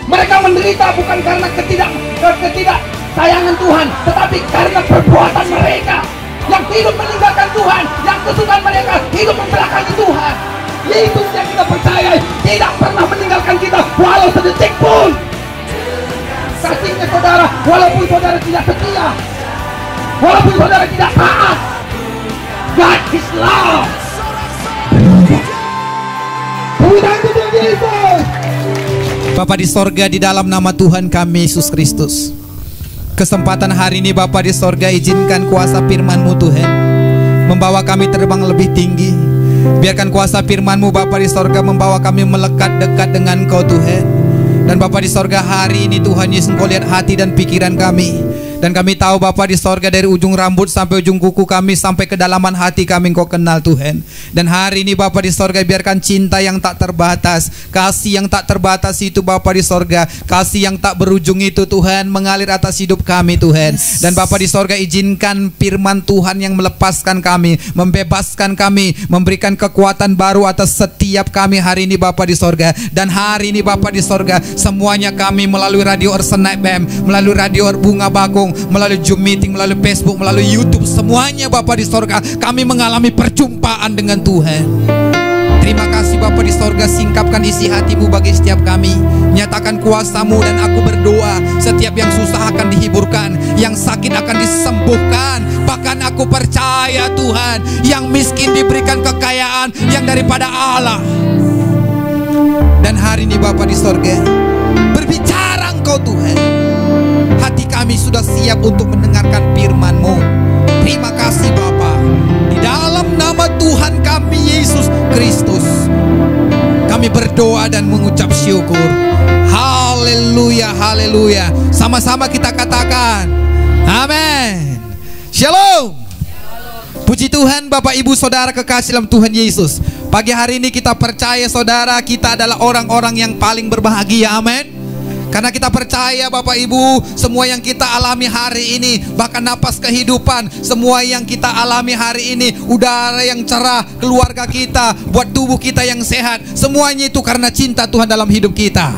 Mereka menderita bukan karena ketidaksayangan Tuhan, tetapi karena perbuatan mereka yang hidup meninggalkan Tuhan, yang kesukaan mereka hidup membelakangi Tuhan. Yesus yang kita percaya tidak pernah meninggalkan kita walau sedetik pun. Kasihnya saudara, walaupun saudara tidak setia, walaupun saudara tidak taat, God is love. Bapa di sorga, di dalam nama Tuhan kami Yesus Kristus, kesempatan hari ini Bapa di sorga, izinkan kuasa firman-Mu Tuhan membawa kami terbang lebih tinggi. Biarkan kuasa firman-Mu Bapa di sorga membawa kami melekat dekat dengan Engkau Tuhan. Dan Bapa di sorga, hari ini Tuhan Yesus, Engkau lihat hati dan pikiran kami. Dan kami tahu Bapa di sorga, dari ujung rambut sampai ujung kuku kami, sampai kedalaman hati kami Engkau kenal Tuhan. Dan hari ini Bapa di sorga, biarkan cinta yang tak terbatas, kasih yang tak terbatas itu Bapa di sorga, kasih yang tak berujung itu Tuhan, mengalir atas hidup kami Tuhan. Dan Bapa di sorga, izinkan firman Tuhan yang melepaskan kami, membebaskan kami, memberikan kekuatan baru atas setiap kami hari ini Bapa di sorga. Dan hari ini Bapa di sorga, semuanya kami melalui radio Ersenai BEM, melalui radio Bunga Bakung, melalui Zoom meeting, melalui Facebook, melalui YouTube, semuanya Bapa di sorga, kami mengalami perjumpaan dengan Tuhan. Terima kasih Bapa di sorga, singkapkan isi hati-Mu bagi setiap kami. Nyatakan kuasa-Mu, dan aku berdoa setiap yang susah akan dihiburkan, yang sakit akan disembuhkan. Bahkan aku percaya Tuhan, yang miskin diberikan kekayaan yang daripada Allah. Dan hari ini Bapa di sorga, berbicara Engkau Tuhan, hati kami sudah siap untuk mendengarkan firman-Mu. Terima kasih Bapa, di dalam nama Tuhan kami Yesus Kristus kami berdoa dan mengucap syukur. Haleluya, haleluya. Sama-sama kita katakan amin. Shalom. Puji Tuhan Bapak Ibu Saudara kekasih dalam Tuhan Yesus. Pagi hari ini kita percaya saudara, kita adalah orang-orang yang paling berbahagia. Amin. Karena kita percaya Bapak Ibu, semua yang kita alami hari ini, bahkan napas kehidupan, semua yang kita alami hari ini, udara yang cerah, keluarga kita, buat tubuh kita yang sehat, semuanya itu karena cinta Tuhan dalam hidup kita.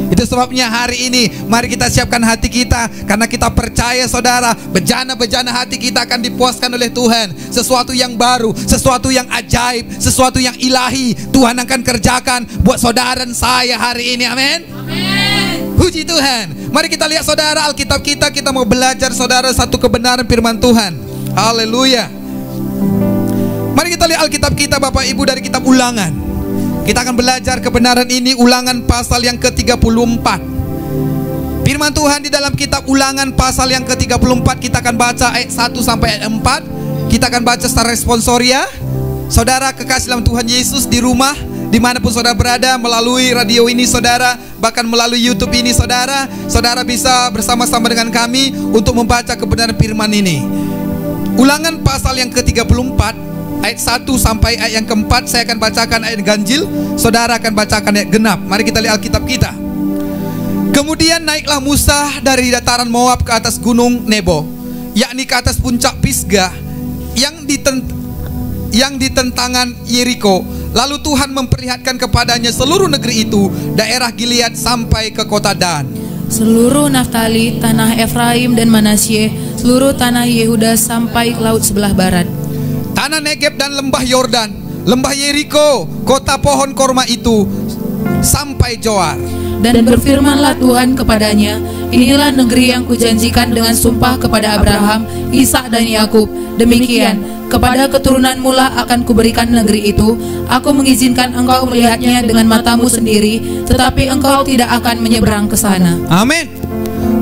Itu sebabnya hari ini mari kita siapkan hati kita, karena kita percaya saudara, bejana-bejana hati kita akan dipuaskan oleh Tuhan. Sesuatu yang baru, sesuatu yang ajaib, sesuatu yang ilahi Tuhan akan kerjakan buat saudara dan saya hari ini. Amin. Puji Tuhan. Mari kita lihat saudara Alkitab kita mau belajar saudara satu kebenaran firman Tuhan. Haleluya. Mari kita lihat Alkitab kita Bapak Ibu dari kitab Ulangan. Kita akan belajar kebenaran ini, Ulangan pasal yang ke-34. Firman Tuhan di dalam kitab Ulangan pasal yang ke-34, kita akan baca ayat 1 sampai ayat 4. Kita akan baca secara responsoria. Saudara kekasih dalam Tuhan Yesus, di rumah, dimanapun saudara berada, melalui radio ini saudara, bahkan melalui YouTube ini saudara, saudara bisa bersama-sama dengan kami untuk membaca kebenaran firman ini. Ulangan pasal yang ke-34 ayat 1 sampai ayat yang ke-4. Saya akan bacakan ayat ganjil, saudara akan bacakan ayat genap. Mari kita lihat Alkitab kita. Kemudian naiklah Musa dari dataran Moab ke atas gunung Nebo, yakni ke atas puncak Pisgah yang di tentangan Yeriko. Lalu Tuhan memperlihatkan kepadanya seluruh negeri itu, daerah Gilead sampai ke kota Dan, seluruh Naftali, tanah Efraim dan Manasye, seluruh tanah Yehuda sampai ke laut sebelah barat, tanah Negeb dan lembah Yordan, lembah Yeriko, kota pohon korma itu, sampai Joar. Dan berfirmanlah Tuhan kepadanya, inilah negeri yang kujanjikan dengan sumpah kepada Abraham, Ishak dan Yakub. Demikian, kepada keturunan mula akan kuberikan negeri itu. Aku mengizinkan engkau melihatnya dengan matamu sendiri, tetapi engkau tidak akan menyeberang ke sana. Amin.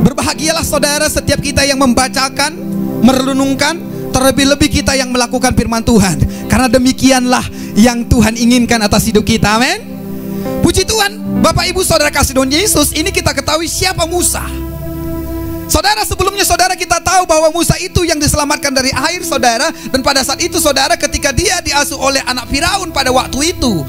Berbahagialah saudara setiap kita yang membacakan, merenungkan, terlebih-lebih kita yang melakukan firman Tuhan, karena demikianlah yang Tuhan inginkan atas hidup kita. Amin. Puji Tuhan, Bapak Ibu Saudara kasih Tuhan Yesus, ini kita ketahui siapa Musa. Saudara, sebelumnya saudara kita tahu bahwa Musa itu yang diselamatkan dari air saudara. Dan pada saat itu saudara, ketika dia diasuh oleh anak Firaun pada waktu itu,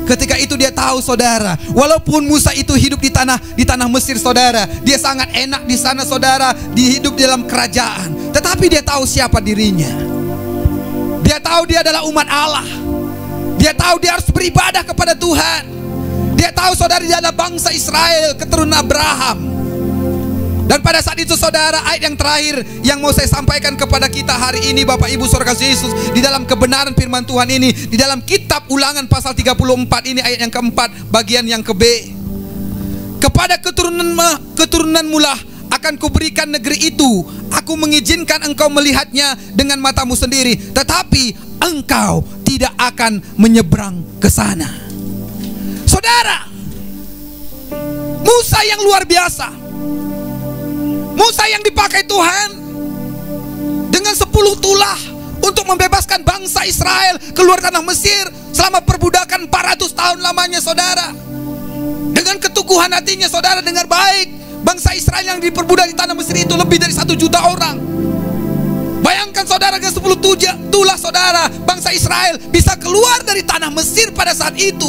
ketika itu dia tahu saudara, walaupun Musa itu hidup di tanah Mesir saudara, dia sangat enak di sana saudara, hidup di dalam kerajaan, tetapi dia tahu siapa dirinya. Dia tahu dia adalah umat Allah. Dia tahu dia harus beribadah kepada Tuhan. Dia tahu saudara dia adalah bangsa Israel, keturunan Abraham. Dan pada saat itu saudara, ayat yang terakhir yang mau saya sampaikan kepada kita hari ini Bapak Ibu Saudara kasih Yesus, di dalam kebenaran firman Tuhan ini, di dalam kitab Ulangan pasal 34 ini ayat yang keempat, bagian yang ke B. Kepada keturunanmu lah akan kuberikan negeri itu. Aku mengizinkan engkau melihatnya dengan matamu sendiri, tetapi engkau tidak akan menyeberang ke sana. Saudara, Musa yang luar biasa, Musa yang dipakai Tuhan dengan 10 tulah untuk membebaskan bangsa Israel keluar tanah Mesir selama perbudakan 400 tahun lamanya saudara. Dengan keteguhan hatinya saudara dengar baik, bangsa Israel yang diperbudak di tanah Mesir itu lebih dari 1 juta orang. Bayangkan saudara, dengan 10 tulah saudara, bangsa Israel bisa keluar dari tanah Mesir pada saat itu.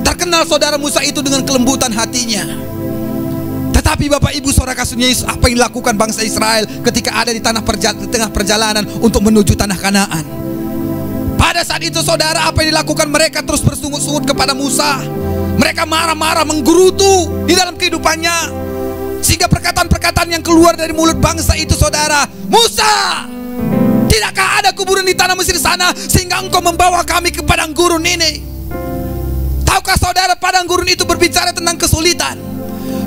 Terkenal saudara Musa itu dengan kelembutan hatinya. Tetapi Bapak Ibu Saudara kasihnya Yesus, apa yang dilakukan bangsa Israel ketika ada di tengah perjalanan untuk menuju tanah Kanaan? Pada saat itu saudara, apa yang dilakukan? Mereka terus bersungut-sungut kepada Musa. Mereka marah-marah, menggerutu di dalam kehidupannya, sehingga perkataan-perkataan yang keluar dari mulut bangsa itu saudara, Musa, tidakkah ada kuburan di tanah Mesir sana sehingga engkau membawa kami ke padang gurun ini? Tahukah saudara, padang gurun itu berbicara tentang kesulitan.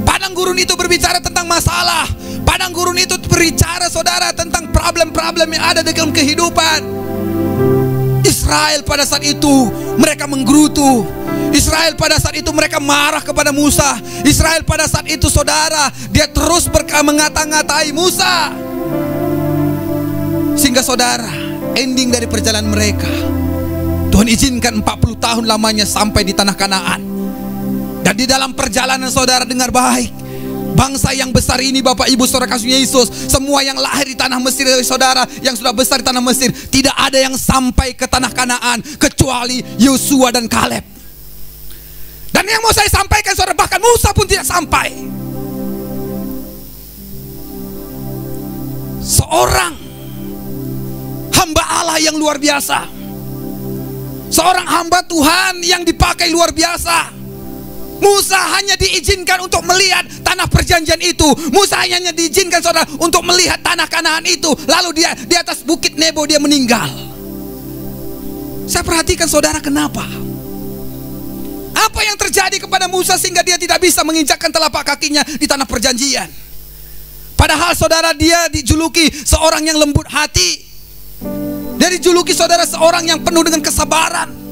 Padang gurun itu berbicara tentang masalah. Padang gurun itu berbicara saudara tentang problem-problem yang ada dalam kehidupan. Israel pada saat itu mereka menggerutu. Israel pada saat itu mereka marah kepada Musa. Israel pada saat itu saudara, dia terus mengata-ngatai Musa. Sehingga saudara, ending dari perjalanan mereka, Tuhan izinkan 40 tahun lamanya sampai di tanah Kanaan. Dan di dalam perjalanan saudara dengar baik, bangsa yang besar ini Bapak Ibu Saudara kasihnya Yesus, semua yang lahir di tanah Mesir saudara, yang sudah besar di tanah Mesir, tidak ada yang sampai ke tanah Kanaan kecuali Yosua dan Kaleb. Dan yang mau saya sampaikan saudara, bahkan Musa pun tidak sampai. Seorang hamba Allah yang luar biasa, seorang hamba Tuhan yang dipakai luar biasa. Musa hanya diizinkan untuk melihat tanah perjanjian itu. Musa hanya diizinkan saudara untuk melihat tanah Kanaan itu. Lalu dia di atas bukit Nebo dia meninggal. Saya perhatikan saudara, kenapa? Apa yang terjadi kepada Musa sehingga dia tidak bisa menginjakkan telapak kakinya di tanah perjanjian? Padahal saudara, dia dijuluki seorang yang lembut hati. Dia dijuluki saudara seorang yang penuh dengan kesabaran.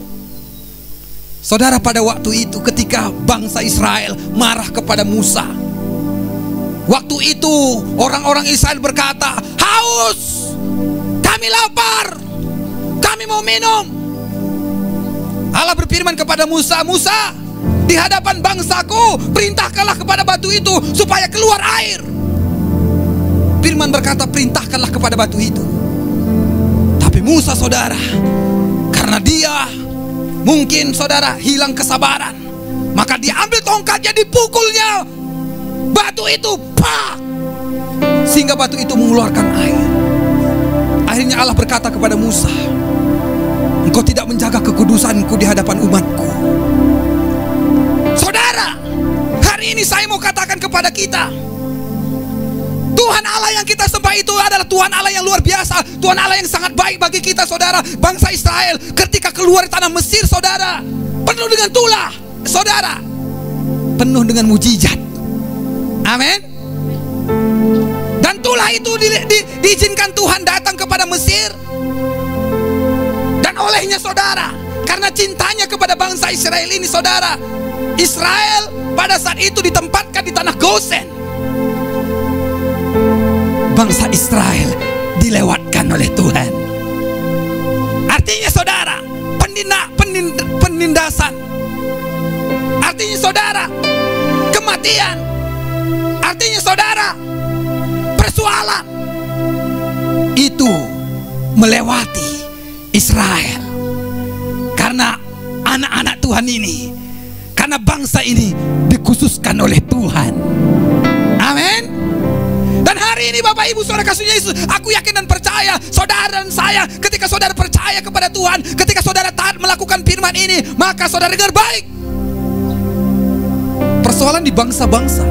Saudara, pada waktu itu ketika bangsa Israel marah kepada Musa, waktu itu orang-orang Israel berkata, haus, kami lapar, kami mau minum. Allah berfirman kepada Musa, Musa, di hadapan bangsaku perintahkanlah kepada batu itu supaya keluar air. Firman berkata, perintahkanlah kepada batu itu. Tapi Musa saudara, karena dia mungkin saudara hilang kesabaran, maka dia ambil tongkatnya, dipukulnya batu itu, pak, sehingga batu itu mengeluarkan air. Akhirnya Allah berkata kepada Musa, engkau tidak menjaga kekudusanku di hadapan umatku. Saudara, hari ini saya mau katakan kepada kita, Tuhan Allah yang kita sembah itu adalah Tuhan Allah yang luar biasa. Tuhan Allah yang sangat baik bagi kita saudara. Bangsa Israel ketika keluar dari tanah Mesir saudara, penuh dengan tulah saudara, penuh dengan mujizat. Amin. Dan tulah itu diizinkan Tuhan datang kepada Mesir. Dan olehnya saudara, karena cintanya kepada bangsa Israel ini saudara, Israel pada saat itu ditempatkan di tanah Gosen. Bangsa Israel dilewatkan oleh Tuhan. Artinya saudara, penindasan. Artinya saudara, kematian. Artinya saudara, persoalan. Itu melewati Israel. Karena anak-anak Tuhan ini, karena bangsa ini dikhususkan oleh Tuhan. Amin. Dan hari ini Bapak Ibu Saudara kasihnya Yesus, aku yakin dan percaya saudara dan saya, ketika saudara percaya kepada Tuhan, ketika saudara taat melakukan firman ini, maka saudara dengar baik, persoalan di bangsa-bangsa,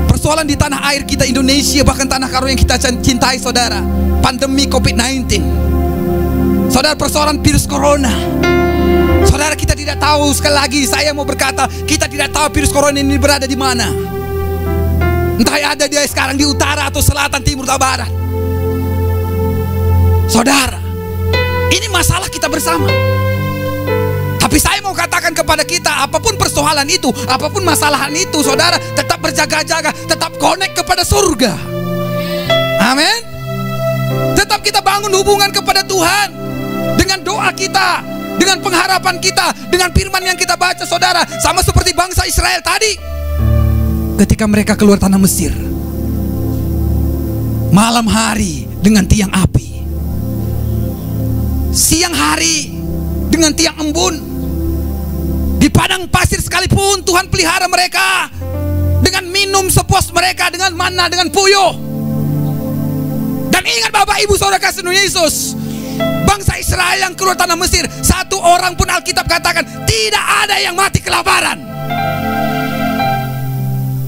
persoalan di tanah air kita Indonesia, bahkan tanah karo yang kita cintai saudara. Pandemi COVID-19, saudara, persoalan virus corona. Saudara, kita tidak tahu, sekali lagi saya mau berkata, kita tidak tahu virus corona ini berada di mana. Entah ada dia sekarang di utara atau selatan, timur atau barat. Saudara, ini masalah kita bersama. Tapi saya mau katakan kepada kita, apapun persoalan itu, apapun masalahan itu, saudara, tetap berjaga-jaga, tetap connect kepada surga. Amin. Tetap kita bangun hubungan kepada Tuhan dengan doa kita, dengan pengharapan kita, dengan firman yang kita baca, saudara. Sama seperti bangsa Israel tadi, ketika mereka keluar tanah Mesir, malam hari dengan tiang api, siang hari dengan tiang embun, di padang pasir sekalipun Tuhan pelihara mereka, dengan minum sepuas mereka, dengan mana, dengan puyuh. Dan ingat Bapak Ibu Saudara kasih Yesus, bangsa Israel yang keluar tanah Mesir, satu orang pun Alkitab katakan tidak ada yang mati kelaparan.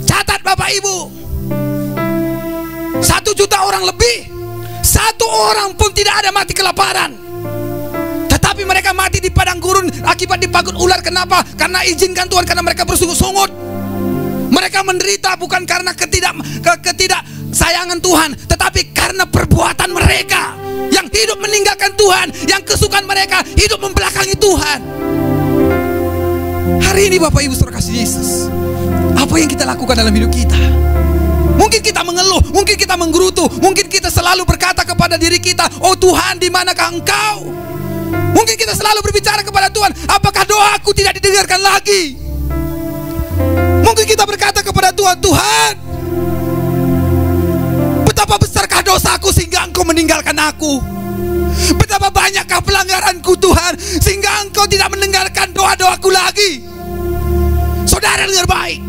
Catat Bapak Ibu, 1 juta orang lebih, satu orang pun tidak ada mati kelaparan. Tetapi mereka mati di padang gurun akibat dipagut ular. Kenapa? Karena izinkan Tuhan, karena mereka bersungut-sungut. Mereka menderita bukan karena ketidaksayangan Tuhan, tetapi karena perbuatan mereka yang hidup meninggalkan Tuhan, yang kesukaan mereka hidup membelakangi Tuhan. Hari ini Bapak Ibu Saudara kasih Yesus, apa yang kita lakukan dalam hidup kita? Mungkin kita mengeluh, mungkin kita menggerutu, mungkin kita selalu berkata kepada diri kita, oh Tuhan, di manakah Engkau? Mungkin kita selalu berbicara kepada Tuhan, apakah doaku tidak didengarkan lagi? Mungkin kita berkata kepada Tuhan, Tuhan, betapa besarkah dosaku sehingga Engkau meninggalkan aku? Betapa banyakkah pelanggaranku Tuhan sehingga Engkau tidak mendengarkan doa-doaku lagi? Saudara, dengar baik.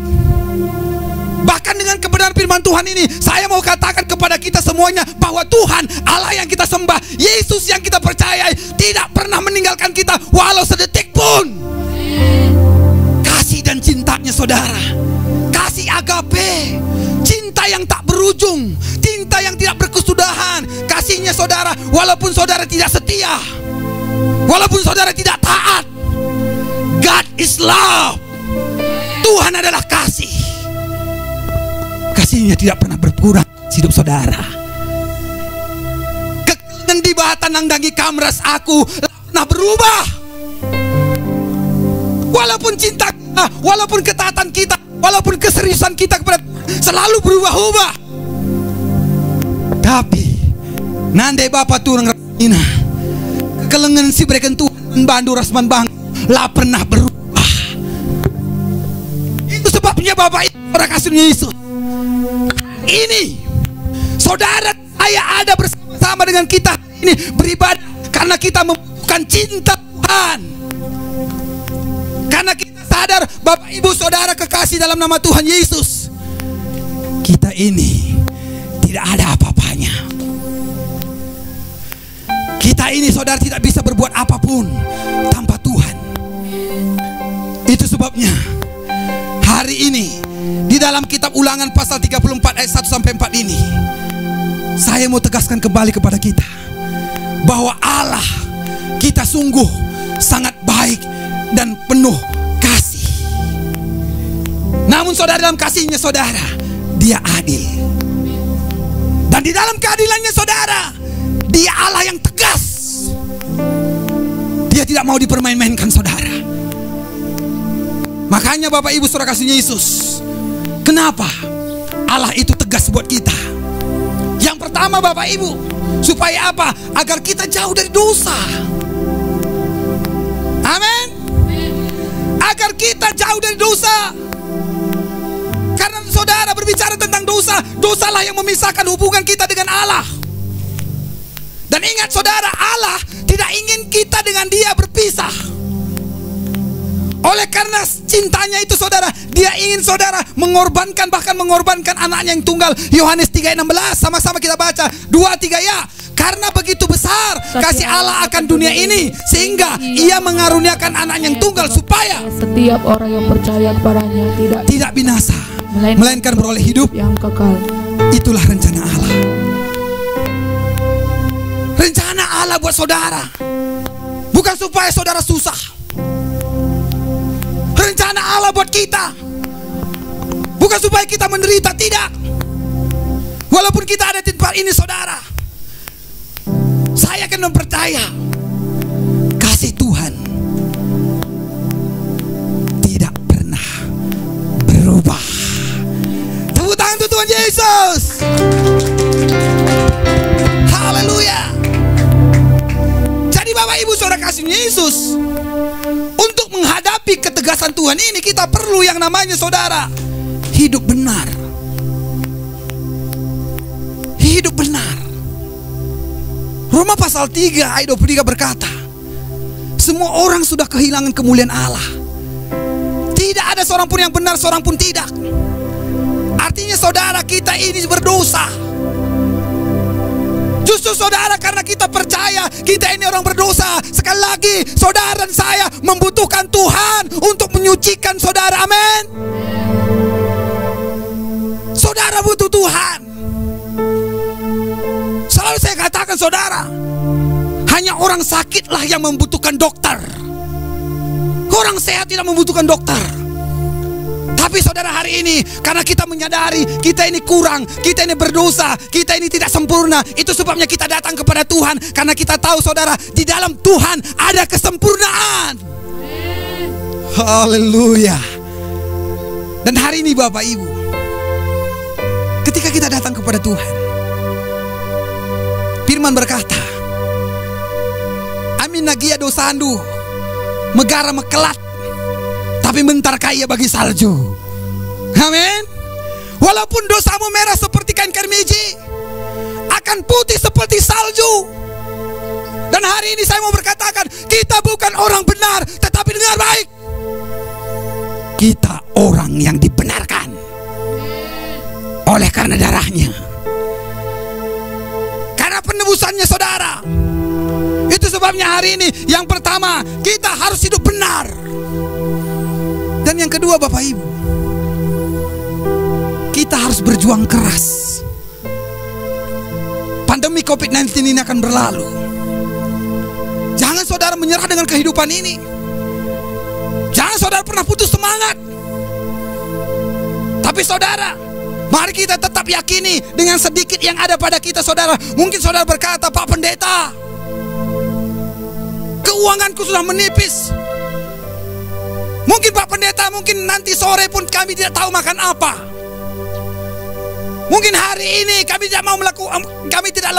Bahkan dengan kebenaran firman Tuhan ini, saya mau katakan kepada kita semuanya bahwa Tuhan Allah yang kita sembah, Yesus yang kita percayai, tidak pernah meninggalkan kita walau sedetik pun. Kasih dan cintanya saudara, kasih agape, cinta yang tak berujung, cinta yang tidak berkesudahan. Kasihnya saudara, walaupun saudara tidak setia, walaupun saudara tidak taat, God is love. Tuhan adalah kasih. Kasihnya tidak pernah berkurang hidup saudara. Kekelengan di bawah nangdangi kamras aku pernah berubah. Walaupun cinta kita, walaupun ketaatan kita, walaupun keseriusan kita kepada selalu berubah-ubah. Tapi nandai Bapak turun rasina, kekelengan si berikan Tuhan bandu rasman bang lah pernah berubah. Itu sebabnya Bapak itu orang kasih Yesus. Ini saudara, saya ada bersama-sama dengan kita ini beribadah karena kita membutuhkan cinta Tuhan, karena kita sadar Bapak Ibu Saudara kekasih dalam nama Tuhan Yesus, kita ini tidak ada apa-apanya. Kita ini saudara tidak bisa berbuat apapun tanpa Tuhan. Itu sebabnya hari ini di dalam kitab Ulangan pasal 34 ayat 1 sampai 4 ini, saya mau tegaskan kembali kepada kita bahwa Allah kita sungguh sangat baik dan penuh kasih. Namun saudara, dalam kasihnya saudara, Dia adil. Dan di dalam keadilannya saudara, Dia Allah yang tegas. Dia tidak mau dipermain-mainkan saudara. Makanya Bapak Ibu Saudara kasih Yesus, kenapa Allah itu tegas buat kita? Yang pertama Bapak Ibu, supaya apa? Agar kita jauh dari dosa. Amin. Agar kita jauh dari dosa. Karena saudara berbicara tentang dosa, dosalah yang memisahkan hubungan kita dengan Allah. Dan ingat saudara, Allah tidak ingin kita dengan Dia berpisah. Oleh karena cintanya itu saudara, Dia ingin saudara mengorbankan, bahkan mengorbankan anaknya yang tunggal. Yohanes 3:16, sama-sama kita baca 2-3 ya. Karena begitu besar kasih Allah akan dunia ini, sehingga Ia mengaruniakan anaknya yang tunggal supaya setiap orang yang percaya kepadanya tidak binasa, melainkan beroleh hidup yang kekal. Itulah rencana Allah. Rencana Allah buat saudara bukan supaya saudara susah. Rencana Allah buat kita bukan supaya kita menderita, tidak. Walaupun kita ada di tempat ini, saudara, saya akan mempercaya kasih Tuhan tidak pernah berubah. Tepuk tangan untuk Tuhan Yesus. Haleluya. Jadi Bapak Ibu Saudara kasih Yesus, untuk menghadapi ketegasan Tuhan ini kita perlu yang namanya, saudara, hidup benar. Hidup benar. Roma pasal 3 ayat 23 berkata, semua orang sudah kehilangan kemuliaan Allah. Tidak ada seorang pun yang benar, seorang pun tidak. Artinya saudara, kita ini berdosa. Justru saudara, karena kita percaya kita ini orang berdosa, sekali lagi saudara dan saya membutuhkan Tuhan untuk menyucikan saudara. Amin. Saudara butuh Tuhan. Selalu saya katakan, saudara, hanya orang sakitlah yang membutuhkan dokter. Orang sehat tidak membutuhkan dokter. Tapi saudara, hari ini karena kita menyadari kita ini kurang, kita ini berdosa, kita ini tidak sempurna, itu sebabnya kita datang kepada Tuhan. Karena kita tahu, saudara, di dalam Tuhan ada kesempurnaan. Haleluya. Dan hari ini Bapak Ibu, ketika kita datang kepada Tuhan, Firman berkata, amin nagia dosandu megara mekelat, tapi mentar kaya bagi salju. Amin. Walaupun dosamu merah seperti kain kermiji, akan putih seperti salju. Dan hari ini saya mau berkatakan, kita bukan orang benar, tetapi dengar baik, kita orang yang dibenarkan oleh karena darahnya, karena penebusannya, saudara. Itu sebabnya hari ini yang pertama, kita harus hidup benar. Dan yang kedua, Bapak Ibu, kita harus berjuang keras. Pandemi COVID-19 ini akan berlalu. Jangan saudara menyerah dengan kehidupan ini. Jangan saudara pernah putus semangat. Tapi saudara, mari kita tetap yakini dengan sedikit yang ada pada kita, saudara. Mungkin saudara berkata, Pak Pendeta, keuanganku sudah menipis. Mungkin Pak Pendeta, mungkin nanti sore pun kami tidak tahu makan apa. Mungkin hari ini kami tidak mau melakukan, kami tidak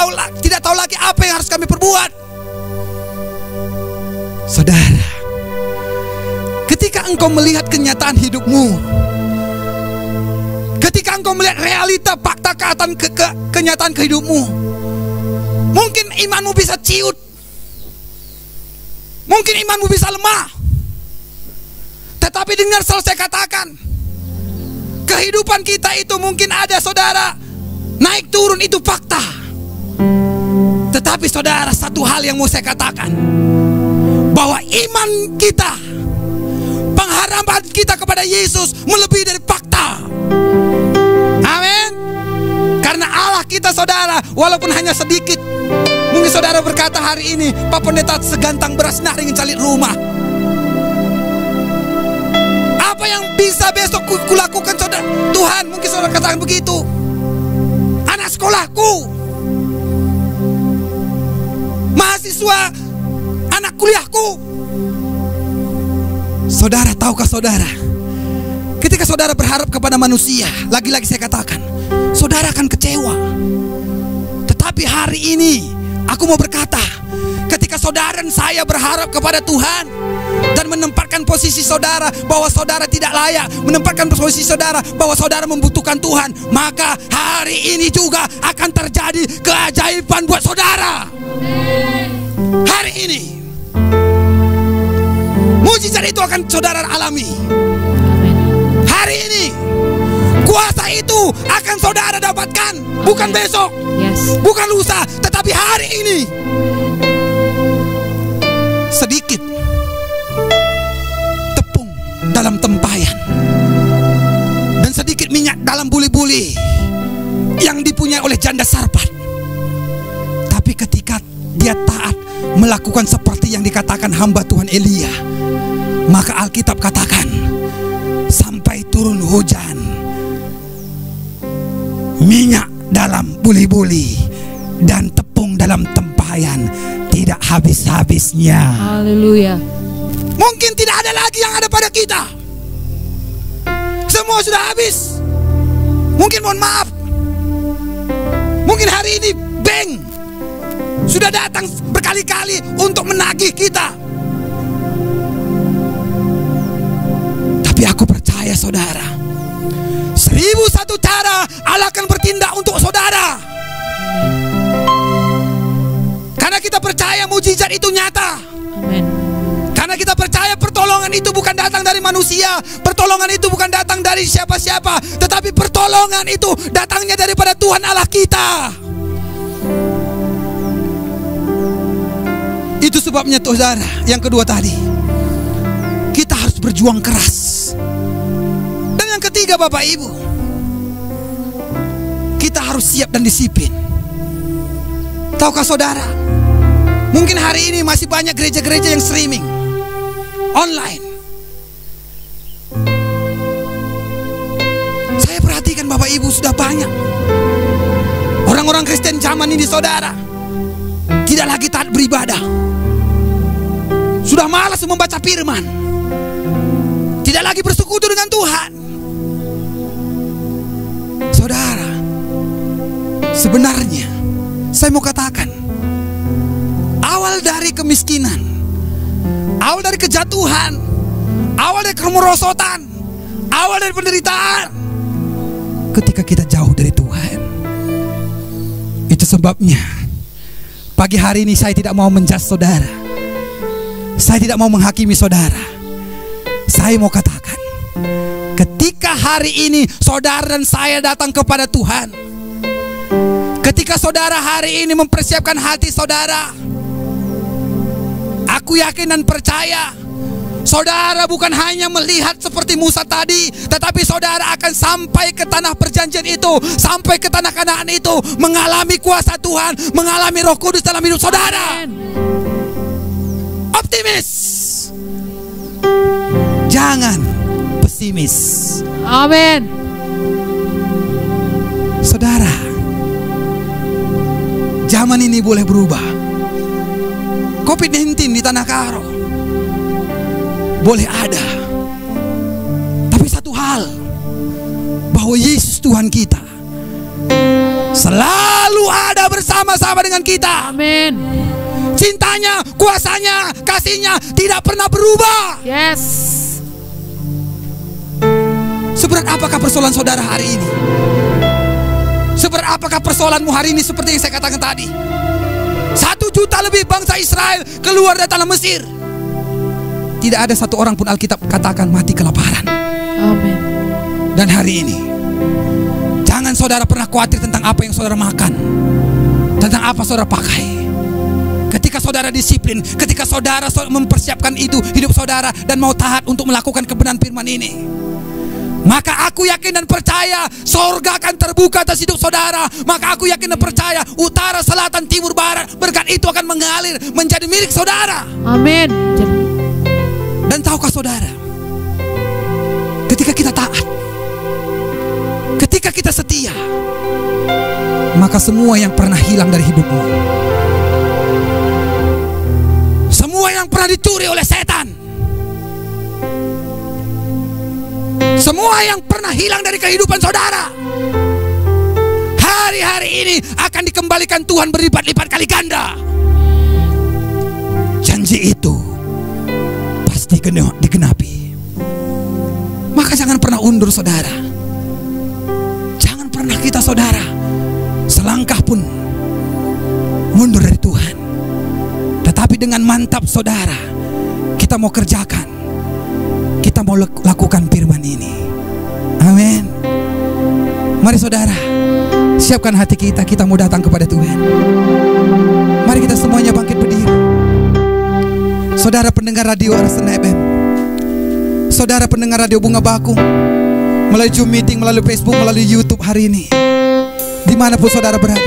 tahu lagi apa yang harus kami perbuat. Saudara, ketika engkau melihat kenyataan hidupmu, ketika engkau melihat realita fakta kenyataan kehidupmu, mungkin imanmu bisa ciut, mungkin imanmu bisa lemah. Tetapi dengar selalu saya katakan, kehidupan kita itu mungkin ada, saudara, naik turun, itu fakta. Tetapi saudara, satu hal yang mau saya katakan, bahwa iman kita, pengharapan kita kepada Yesus melebihi dari fakta. Amin. Karena Allah kita, saudara, walaupun hanya sedikit. Mungkin saudara berkata hari ini, Pak Pendeta, segantang beras nak ingin calit rumah. Apa yang bisa besok kulakukan, saudara? Tuhan, mungkin saudara katakan begitu. Anak sekolahku, mahasiswa, anak kuliahku. Saudara, tahukah saudara, ketika saudara berharap kepada manusia, lagi-lagi saya katakan, saudara akan kecewa. Tetapi hari ini aku mau berkata, ketika saudara dan saya berharap kepada Tuhan dan menempatkan posisi saudara bahwa saudara tidak layak, menempatkan posisi saudara bahwa saudara membutuhkan Tuhan, maka hari ini juga akan terjadi keajaiban buat saudara. Hari ini mujizat itu akan saudara alami. Hari ini Kuasa itu akan saudara dapatkan, bukan besok, bukan lusa, tetapi hari ini. Sedikit tepung dalam tempayan dan sedikit minyak dalam buli-buli yang dipunyai oleh janda Sarfat. Tapi ketika dia taat melakukan seperti yang dikatakan hamba Tuhan Elia, maka Alkitab katakan sampai turun hujan, minyak dalam buli-buli dan tepung dalam tempayan tidak habis-habisnya. Haleluya. Mungkin tidak ada lagi yang ada pada kita. Semua sudah habis. Mungkin mohon maaf, mungkin hari ini bank sudah datang berkali-kali untuk menagih kita. Tapi aku percaya saudara, 1001 cara Allah akan bertindak untuk saudara. Karena kita percaya mujizat itu nyata. Amen. Karena kita percaya pertolongan itu bukan datang dari manusia, pertolongan itu bukan datang dari siapa-siapa, tetapi pertolongan itu datangnya daripada Tuhan Allah kita. Itu sebabnya saudara, yang kedua tadi, kita harus berjuang keras. Dan yang ketiga Bapak Ibu, kita harus siap dan disiplin. Tahukah saudara, mungkin hari ini masih banyak gereja-gereja yang streaming online. Saya perhatikan Bapak Ibu, sudah banyak orang-orang Kristen zaman ini saudara tidak lagi taat beribadah, sudah malas membaca firman, tidak lagi bersekutu dengan Tuhan. Saudara, sebenarnya saya mau katakan, awal dari kemiskinan, awal dari kejatuhan, awal dari kemerosotan, awal dari penderitaan, ketika kita jauh dari Tuhan. Itu sebabnya pagi hari ini saya tidak mau menjudge saudara, saya tidak mau menghakimi saudara. Saya mau katakan, ketika hari ini saudara dan saya datang kepada Tuhan, ketika saudara hari ini mempersiapkan hati saudara, aku yakin dan percaya saudara bukan hanya melihat seperti Musa tadi, tetapi saudara akan sampai ke tanah perjanjian itu, sampai ke tanah Kanaan itu, mengalami kuasa Tuhan, mengalami Roh Kudus dalam hidup saudara. Optimis, jangan pesimis. Amin. Saudara, zaman ini boleh berubah. COVID-19 di Tanah Karo boleh ada, tapi satu hal, bahwa Yesus Tuhan kita selalu ada bersama-sama dengan kita. Amin. Cintanya, kuasanya, kasihnya tidak pernah berubah. Yes. Seberat apakah persoalan saudara hari ini? Seberat apakah persoalanmu hari ini? Seperti yang saya katakan tadi, 1 juta lebih bangsa Israel keluar dari tanah Mesir. Tidak ada satu orang pun Alkitab katakan mati kelaparan. Amin. Dan hari ini, jangan saudara pernah khawatir tentang apa yang saudara makan, tentang apa saudara pakai. Ketika saudara disiplin, ketika saudara mempersiapkan itu hidup saudara dan mau taat untuk melakukan kebenaran firman ini, maka aku yakin dan percaya sorga akan terbuka atas hidup saudara. Maka aku yakin dan percaya utara, selatan, timur, barat, berkat itu akan mengalir menjadi milik saudara. Amin. Dan tahukah saudara, ketika kita taat, ketika kita setia, maka semua yang pernah hilang dari hidupmu, semua yang pernah dicuri oleh setan, semua yang pernah hilang dari kehidupan saudara, hari-hari ini akan dikembalikan Tuhan berlipat-lipat kali ganda. Janji itu pasti digenapi. Maka jangan pernah undur saudara. Jangan pernah kita saudara selangkah pun mundur dari Tuhan. Tetapi dengan mantap saudara, kita mau kerjakan, kita mau lakukan firman ini. Amin. Mari saudara, siapkan hati kita, kita mau datang kepada Tuhan. Mari kita semuanya bangkit berdiri. Saudara pendengar radio Arsenal FM, saudara pendengar radio Bunga Bakung, melalui Zoom meeting, melalui Facebook, melalui YouTube hari ini, dimanapun saudara berada,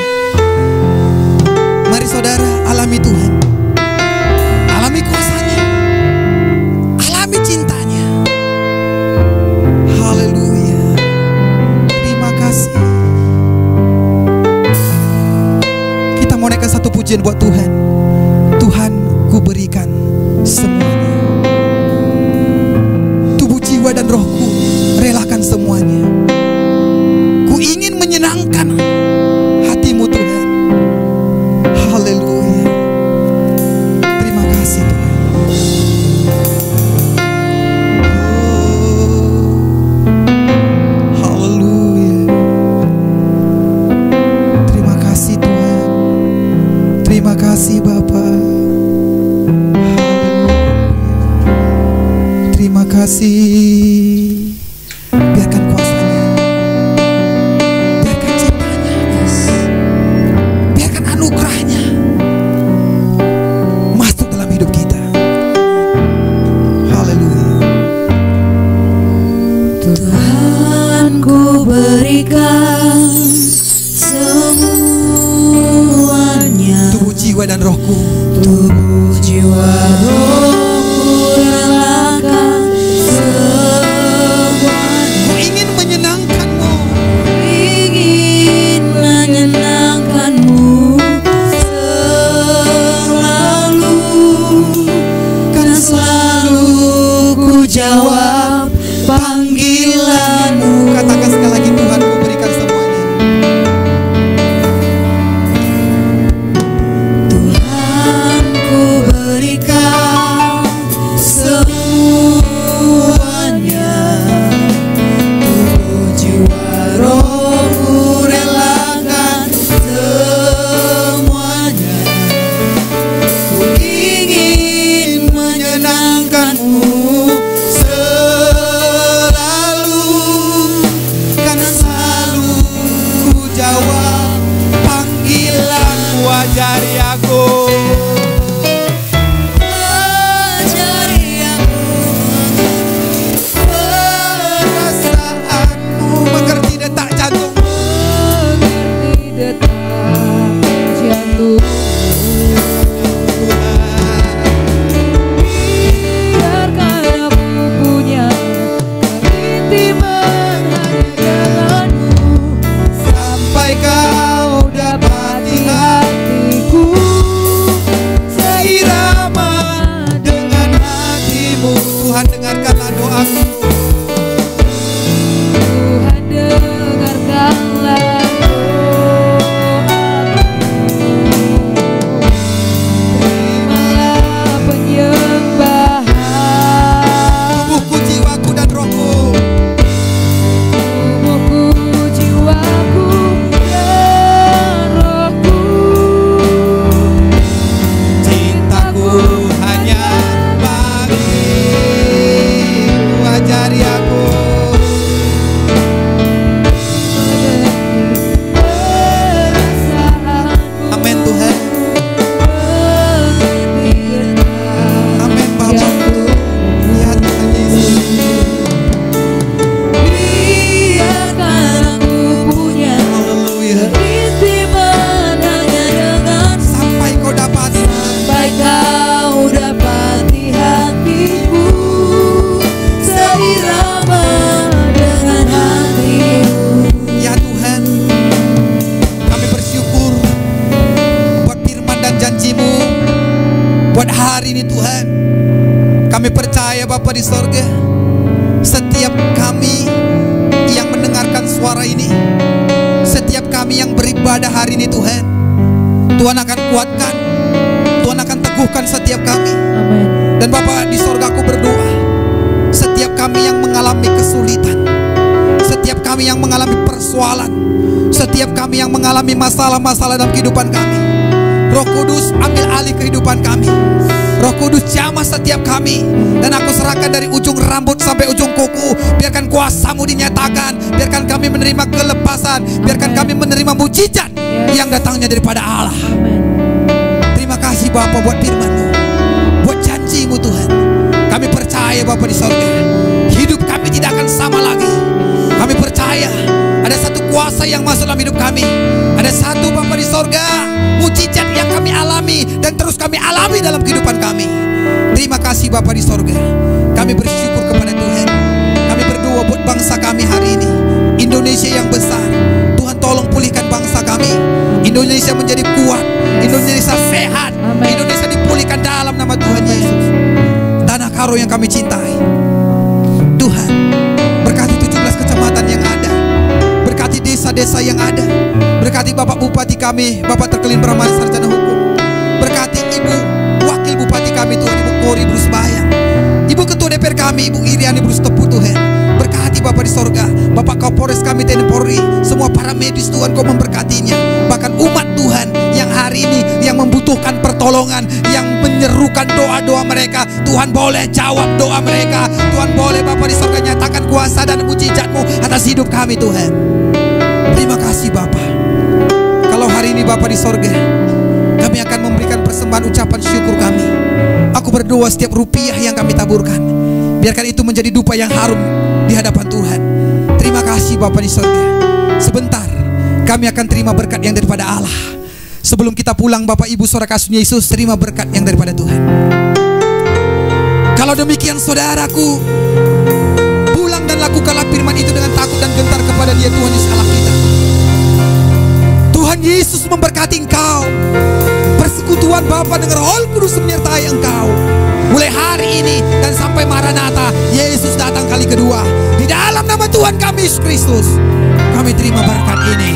mari saudara alami Tuhan, alami kuasanya, alami cintanya. Haleluya. Terima kasih. Kita mau naikkan satu pujian buat Tuhan. Tuhan, ku berikan semuanya. Tubuh, jiwa, dan rohku relakan semuanya. Ku ingin menyenangkan hatimu Tuhan. Haleluya. Terima kasih Tuhan. Haleluya. Terima kasih Tuhan. Terima kasih Bapa. Terima kasih. Biarkan kuasanya, biarkan cintanya, biarkan anugerahnya masuk dalam hidup kita. Haleluya. Tuhan, ku berikan semuanya. Tubuh, jiwa, dan rohku. Tubuh, jiwa, rohku relakan semuanya. Ku ingin menyenangkanmu. Ingin menyenangkanmu selalu, kan selalu ku jawab panggilanmu. Katakan sekali lagi, Tuhan, ku berikan semuanya. Tuhan, ku berikan semuanya. Tubuh, jiwa, rohku relakan semuanya. Ku ingin menyenangkanmu selalu, Karena selalu ku jawab panggilanmu. Ajari aku, ajari aku perasaanmu, mengerti detak jantung. mengerti detak jantung. Biarkan aku punya keintiman hanya denganmu, Sampai kau dapati hatiku seirama dengan hatimu. Tuhan, dengarkanlah doaku. Tuhan, dengarkanlah terimalah penyembahan. Tubuhku, jiwaku, dan rohku. Tubuhku, jiwaku, dan rohku. Cintaku hanya bagimu. Ajari aku. Amin Tuhan. Amin Bapa. Ya Tuhan Yesus. Biarkan aku punya Haleluya. keintiman hanya denganmu, Sampai kau dapati. sampai kau dapati hatiku seirama dengan hatimu. Ya Tuhan, kami bersyukur buat firman dan janjimu buat hari ini Tuhan. Kami percaya Bapa di sorga, setiap kami yang mendengarkan suara ini, setiap kami yang beribadah hari ini Tuhan, Tuhan akan kuatkan, Tuhan akan teguhkan setiap kami. Amin. Dan Bapa di sorga, aku berdoa, setiap kami yang mengalami kesulitan, setiap kami yang mengalami persoalan, setiap kami yang mengalami masalah-masalah dalam kehidupan kami, Roh Kudus ambil alih kehidupan kami. Roh Kudus jamah setiap kami. Dan aku serahkan dari ujung rambut sampai ujung kuku. Biarkan kuasa-Mu dinyatakan. Biarkan kami menerima kelepasan. Biarkan kami menerima mujizat yang datangnya daripada Allah. Terima kasih Bapa buat firman-Mu, buat janji-Mu Tuhan. Kami percaya Bapa di sorga, hidup kami tidak akan sama lagi. Kami percaya ada satu kuasa yang masuk dalam hidup kami. Ada satu Bapa di sorga, mujizat yang kami alami dan terus kami alami dalam kehidupan kami. Terima kasih Bapa di sorga. Kami bersyukur kepada Tuhan. Kami berdoa buat bangsa kami hari ini, Indonesia yang besar. Tuhan tolong pulihkan bangsa kami. Indonesia menjadi kuat, Indonesia sehat, Indonesia dipulihkan dalam nama Tuhan Yesus. Tanah Karo yang kami cintai, Tuhan berkati 17 kecamatan yang ada, berkati desa-desa yang ada, berkati Bapak Bupati kami, Bapak Terkelin Brahmana Sarjana Hukum, berkati Ibu Wakil Bupati kami Tuhan, Ibu Kori Bruce Bayang, Ibu Ketua DPR kami, Ibu Iriani Bruce Tepu Tuhan. Berkati Bapak di sorga, Bapak Kapolres kami TNI Polri, semua para medis Tuhan Kau memberkatinya. Bahkan umat Tuhan yang hari ini yang membutuhkan pertolongan, yang menyerukan doa-doa mereka, Tuhan boleh jawab doa mereka. Tuhan boleh Bapak di sorga nyatakan kuasa dan mujizat-Mu atas hidup kami Tuhan. Terima kasih Bapak. Kalau hari ini Bapak di sorga, kami akan memberikan persembahan ucapan syukur kami. Aku berdoa setiap rupiah yang kami taburkan, biarkan itu menjadi dupa yang harum di hadapan Tuhan. Terima kasih Bapa di sorga. Sebentar kami akan terima berkat yang daripada Allah. Sebelum kita pulang Bapak Ibu saudara kasih Yesus, terima berkat yang daripada Tuhan. Kalau demikian saudaraku, pulang dan lakukanlah firman itu dengan takut dan gentar kepada Dia Tuhan Yesus Allah kita. Tuhan Yesus memberkati engkau. Persekutuan Bapa dengan Roh Kudus menyertai engkau mulai hari ini dan sampai Maranatha, Yesus datang kali kedua. Di dalam nama Tuhan kami Yesus Kristus, kami terima berkat ini.